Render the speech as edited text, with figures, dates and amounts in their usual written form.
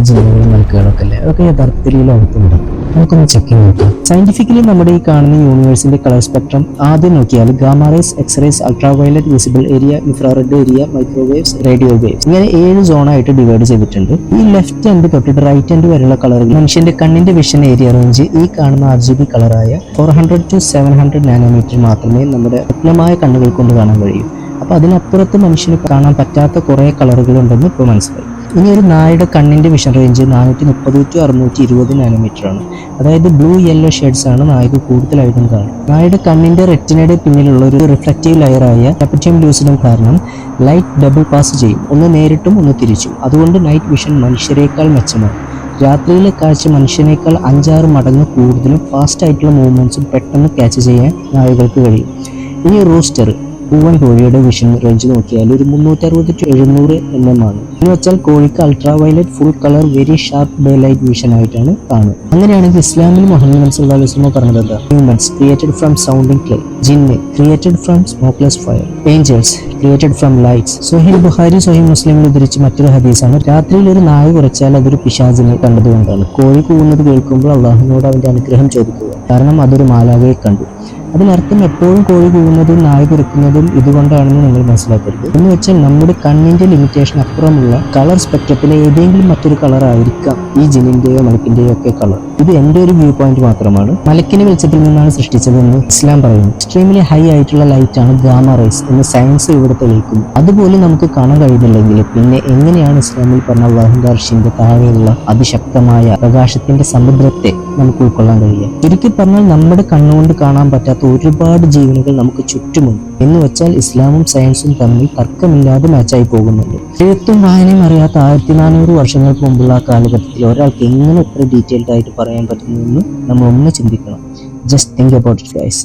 ജീവികളും നൽകുകളൊക്കെ അല്ലേ, അതൊക്കെ യഥാർത്ഥത്തിൽ ഈ ലോകത്തുണ്ട്. നമുക്കൊന്ന് ചെക്ക് ചെയ്ത് നോക്കാം. സയന്റിഫിക്കലി നമ്മുടെ ഈ കാണുന്ന യൂണിവേഴ്സിന്റെ കളർ സ്പെക്ട്രം ആദ്യം നോക്കിയാൽ gamma rays, x rays, ultraviolet, visible area, infrared area, microwaves, radio waves, ഇങ്ങനെ 7 സോണായിട്ട് ഡിവൈഡ് ചെയ്തിട്ടുണ്ട്. ഈ ലെഫ്റ്റ് എൻഡ് തൊട്ടിട്ട് റൈറ്റ് എൻഡ് വരെയുള്ള കളറുകൾ മനുഷ്യന്റെ കണ്ണിന്റെ വിഷൻ ഏരിയ റേഞ്ച് ഈ കാണുന്ന RGB കളറായ 400 to 700 നാനോമീറ്റർ മാത്രമേ നമ്മുടെ വിപുലമായ കണ്ണുകൾ കൊണ്ട് കാണാൻ കഴിയൂ. അപ്പൊ അതിനപ്പുറത്ത് മനുഷ്യന് കാണാൻ പറ്റാത്ത കുറെ കളറുകൾ ഉണ്ടെന്ന് ഇപ്പോൾ മനസ്സിലായി. ഇനി ഒരു നായയുടെ കണ്ണിന്റെ വിഷൻ റേഞ്ച് 430 to 620 നാനോമീറ്റർ ആണ്. അതായത് ബ്ലൂ യെല്ലോ ഷെയ്ഡ്സ് ആണ് നായക്ക് കൂടുതലായിട്ടും കാണും. നായയുടെ കണ്ണിന്റെ റെറ്റിനയുടെ പിന്നിലുള്ള ഒരു റിഫ്ലക്റ്റീവ് ലെയറായ ടാപ്പിറ്റിയം ലൂസിഡം കാരണം ലൈറ്റ് ഡബിൾ പാസ് ചെയ്യും, ഒന്ന് നേരിട്ടും ഒന്ന് തിരിച്ചും. അതുകൊണ്ട് നൈറ്റ് വിഷൻ മനുഷ്യരെക്കാൾ മെച്ചമാണ്. രാത്രിയിലെ കാഴ്ച മനുഷ്യനേക്കാൾ 5-6 മടങ്ങ് കൂടുതലും ഫാസ്റ്റ് ആയിട്ടുള്ള മൂവ്മെന്റ്സും പെട്ടെന്ന് ക്യാച്ച് ചെയ്യാൻ നായകൾക്ക് കഴിയും. ഇനി റൂസ്റ്റർ, പൂവൻ കോഴിയുടെ വിഷൻ റേഞ്ച് നോക്കിയാൽ ഒരു 360 to 700 mm ആണ്. എന്ന് വെച്ചാൽ കോഴിക്ക് ultra violet full colour very sharp day light vision ആയിട്ടാണ് കാണുന്നത്. അങ്ങനെയാണെങ്കിൽ ഇസ്ലാമിൽ മുഹമ്മദ് സല്ലല്ലാഹു അലൈഹി വസല്ലം പറഞ്ഞത് എന്താ? Humans created from sounding clay, ജിന്ന് created from smokeless fire, angels created from lights. സ്വഹീഹ് ബുഖാരി സ്വഹീഹ് മുസ്ലിമിൽ ഉദ്ധരിച്ച മറ്റൊരു ഹദീസാണ്, രാത്രിയിൽ ഒരു നായ കുറച്ചാൽ അതൊരു പിശാചിനെ കണ്ടതുകൊണ്ടാണ്. കോഴി കൂവുന്നത് കേൾക്കുമ്പോൾ അള്ളാഹുവിനോട് അവന്റെ അനുഗ്രഹം ചോദിക്കുക, കാരണം അതൊരു മാലാഖയെ കണ്ടു. അതിനർത്ഥം എപ്പോഴും കോഴി കൂവുന്നതും നായ കുരക്കുന്നതും ഇതുകൊണ്ടാണെന്ന് നിങ്ങൾ മനസ്സിലാക്കരുത്. എന്ന് വെച്ചാൽ നമ്മുടെ കണ്ണിന്റെ ലിമിറ്റേഷൻ അപ്പുറമുള്ള കളർ സ്പെക്ട്രത്തിലെ ഏതെങ്കിലും മറ്റൊരു കളർ ആയിരിക്കാം ഈ ജിന്നിന്റെയോ മലക്കിന്റെയോ ഒക്കെ കളർ. ഇത് എന്റെ ഒരു വ്യൂ പോയിന്റ് മാത്രമാണ്. മലക്കിനെ വെളിച്ചത്തിൽ നിന്നാണ് സൃഷ്ടിച്ചതെന്ന് ഇസ്ലാം പറയുന്നു. എക്സ്ട്രീംലി ഹൈ ആയിട്ടുള്ള ലൈറ്റ് ആണ് ഗാമ റേസ് എന്ന് സയൻസ് ഇവിടെ തെളിയിക്കുന്നു. അതുപോലെ നമുക്ക് കാണാൻ കഴിയുന്നില്ലെങ്കിൽ പിന്നെ എങ്ങനെയാണ് ഇസ്ലാമിൽ പറഞ്ഞ അല്ലാഹുവിന്റെ അർശിന്റെ താഴെയുള്ള അതിശക്തമായ പ്രകാശത്തിന്റെ സമുദ്രത്തെ നമുക്ക് ഉൾക്കൊള്ളാൻ കഴിയുക? ചുരുക്കി പറഞ്ഞാൽ നമ്മുടെ കണ്ണുകൊണ്ട് കാണാൻ പറ്റാത്ത ഒരുപാട് ജീവനുകൾ നമുക്ക് ചുറ്റുമുണ്ട്. എന്ന് വെച്ചാൽ ഇസ്ലാമും സയൻസും തമ്മിൽ തർക്കമില്ലാതെ മാച്ചായി പോകുന്നുണ്ട്. എഴുത്തും വായനയും അറിയാത്ത 1400 വർഷങ്ങൾക്ക് മുമ്പുള്ള ആ കാലഘട്ടത്തിൽ ഒരാൾക്ക് എങ്ങനെ ഇത്ര ഡീറ്റെയിൽഡ് ആയിട്ട് പറയാൻ പറ്റുന്നു എന്ന് നമ്മൾ ഒന്ന് ചിന്തിക്കണം. Just think about it guys.